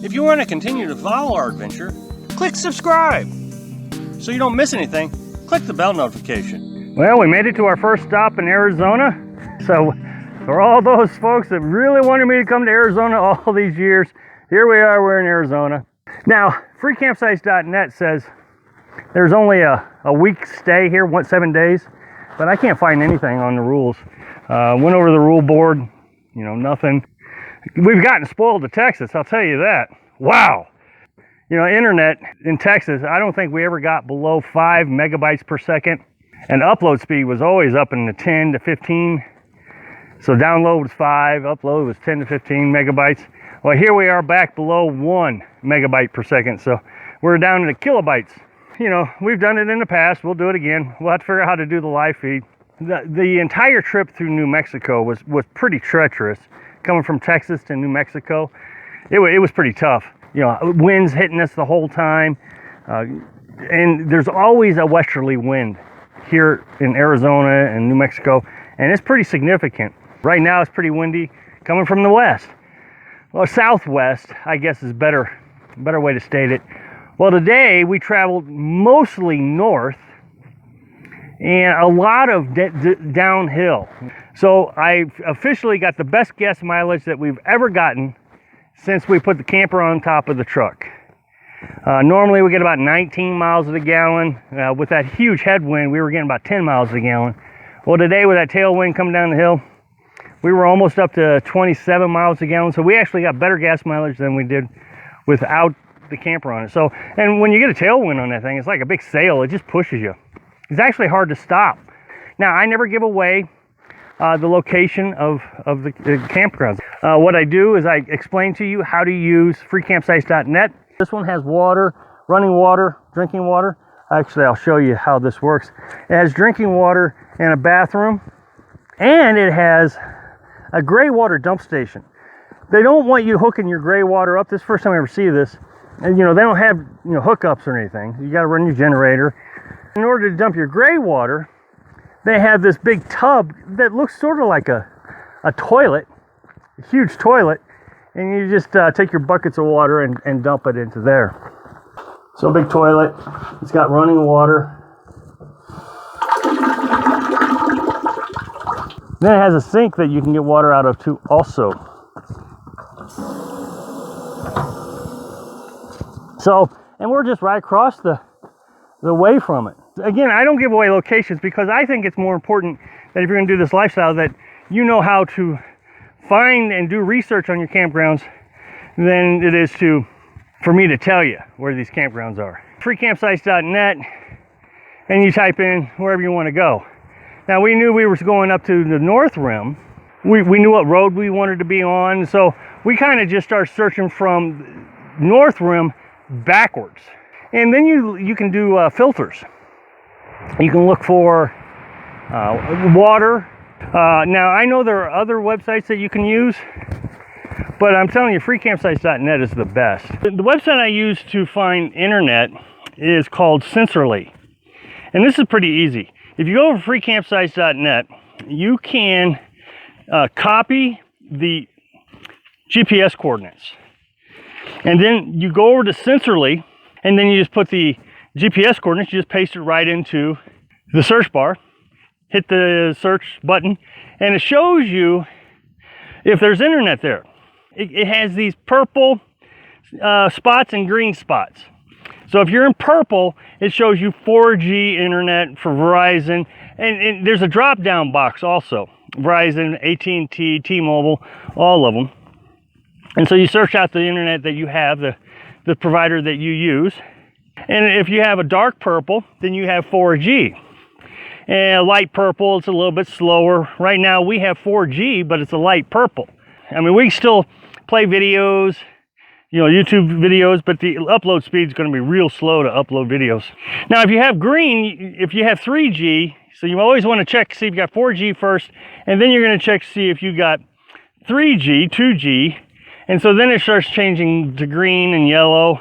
If you want to continue to follow our adventure, click subscribe. So you don't miss anything, click the bell notification. Well, we made it to our first stop in Arizona. So for all those folks that really wanted me to come to Arizona all these years, here we are, we're in Arizona. Now, freecampsites.net says there's only a week stay here, 7 days, but I can't find anything on the rules. Went over the rule board, nothing. We've gotten spoiled to Texas, I'll tell you that. Wow. Internet in Texas, I don't think we ever got below 5 megabytes per second. And upload speed was always up in the 10 to 15. So download was 5, upload was 10 to 15 megabytes. Well, here we are back below 1 megabyte per second. So we're down to kilobytes. We've done it in the past. We'll do it again. We'll have to figure out how to do the live feed. The entire trip through New Mexico was pretty treacherous. Coming from Texas to New Mexico, it was pretty tough. Winds hitting us the whole time. And there's always a westerly wind here in Arizona and New Mexico. And it's pretty significant. Right now it's pretty windy coming from the west. Well, southwest, I guess is better way to state it. Well, today we traveled mostly north and a lot of downhill. So I officially got the best gas mileage that we've ever gotten since we put the camper on top of the truck. Normally we get about 19 miles a gallon. With that huge headwind, we were getting about 10 miles a gallon. Well, today with that tailwind coming down the hill, we were almost up to 27 miles a gallon. So we actually got better gas mileage than we did without the camper on it. So, and when you get a tailwind on that thing, it's like a big sail. It just pushes you. It's actually hard to stop. Now, I never give away the location of the campgrounds. What I do is I explain to you how to use freecampsites.net. This one has water, running water, drinking water. Actually, I'll show you how this works. It has drinking water and a bathroom, and it has a gray water dump station. They don't want you hooking your gray water up. This is the first time I ever see this. And they don't have hookups or anything. You got to run your generator. In order to dump your gray water, they have this big tub that looks sort of like a toilet, a huge toilet, and you just take your buckets of water and dump it into there. So big toilet, it's got running water. Then it has a sink that you can get water out of too also. So, and we're just right across the way from it. Again, I don't give away locations because I think it's more important that if you're going to do this lifestyle that you know how to find and do research on your campgrounds than it is for me to tell you where these campgrounds are. Freecampsites.net, and you type in wherever you want to go. Now, we knew we were going up to the North Rim. We knew what road we wanted to be on, so we kind of just started searching from North Rim backwards. And then you can do filters. You can look for water. Now, I know there are other websites that you can use, but I'm telling you, freecampsites.net is the best. The website I use to find internet is called Sensorly. And this is pretty easy. If you go over freecampsites.net, you can copy the GPS coordinates. And then you go over to Sensorly, and then you just put the GPS coordinates, you just paste it right into the search bar, hit the search button, and it shows you if there's internet there. It has these purple spots and green spots. So if you're in purple, it shows you 4G internet for Verizon, and there's a drop-down box also. Verizon, AT&T, T-Mobile, all of them. And so you search out the internet that you have, the provider that you use. And if you have a dark purple, then you have 4G. And a light purple, it's a little bit slower. Right now we have 4G, but it's a light purple. I mean, we still play videos, YouTube videos, but the upload speed is going to be real slow to upload videos. Now, if you have green, if you have 3G, so you always want to check to see if you got 4G first, and then you're going to check to see if you got 3G, 2G, and so then it starts changing to green and yellow.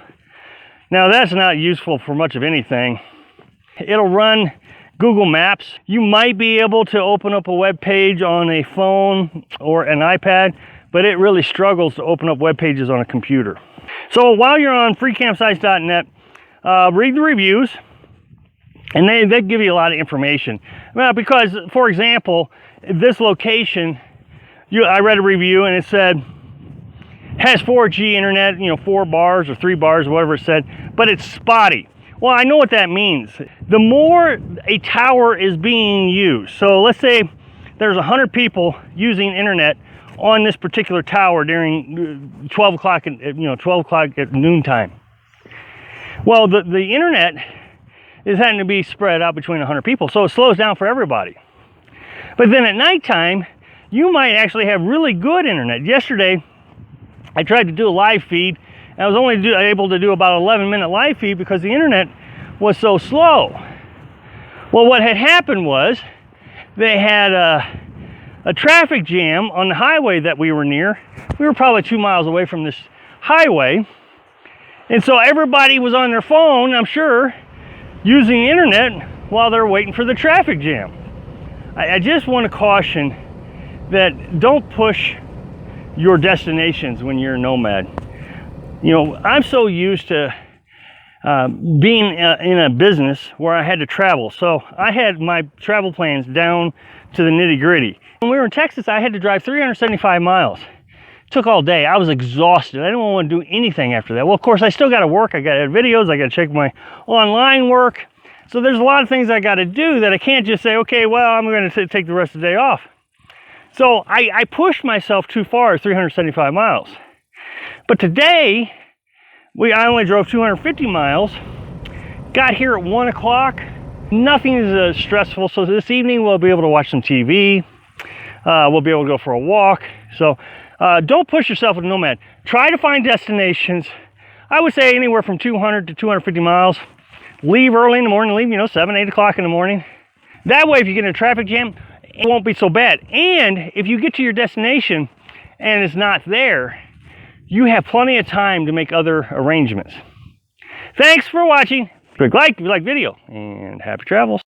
Now, that's not useful for much of anything. It'll run Google Maps. You might be able to open up a web page on a phone or an iPad, but it really struggles to open up web pages on a computer. So while you're on freecampsites.net, read the reviews, and they give you a lot of information. Because, for example, this location, I read a review and it said, has 4G internet, 4 bars or 3 bars, whatever it said, but it's spotty. Well, I know what that means. The more a tower is being used, so let's say there's 100 people using internet on this particular tower during 12 o'clock at noontime. Well, the internet is having to be spread out between 100 people, so it slows down for everybody. But then at nighttime, you might actually have really good internet. Yesterday, I tried to do a live feed, and I was only able to do about an 11-minute live feed because the internet was so slow. Well, what had happened was they had a traffic jam on the highway that we were near. We were probably 2 miles away from this highway, and so everybody was on their phone, I'm sure, using the internet while they're waiting for the traffic jam. I just want to caution that don't push your destinations when you're a nomad. I'm so used to being in a business where I had to travel. So I had my travel plans down to the nitty-gritty. When we were in Texas, I had to drive 375 miles. It took all day. I was exhausted. I didn't want to do anything after that. Well, of course, I still got to work. I got to edit videos. I got to check my online work. So there's a lot of things I got to do that I can't just say, okay, well, I'm going to take the rest of the day off. So I pushed myself too far, 375 miles. But today, I only drove 250 miles, got here at 1 o'clock. Nothing is stressful, so this evening we'll be able to watch some TV. We'll be able to go for a walk. So don't push yourself with a nomad. Try to find destinations. I would say anywhere from 200 to 250 miles. Leave early in the morning, leave 7, 8 o'clock in the morning. That way, if you get in a traffic jam, it won't be so bad. And if you get to your destination and it's not there, you have plenty of time to make other arrangements. Thanks for watching. Click like if you like video, and happy travels.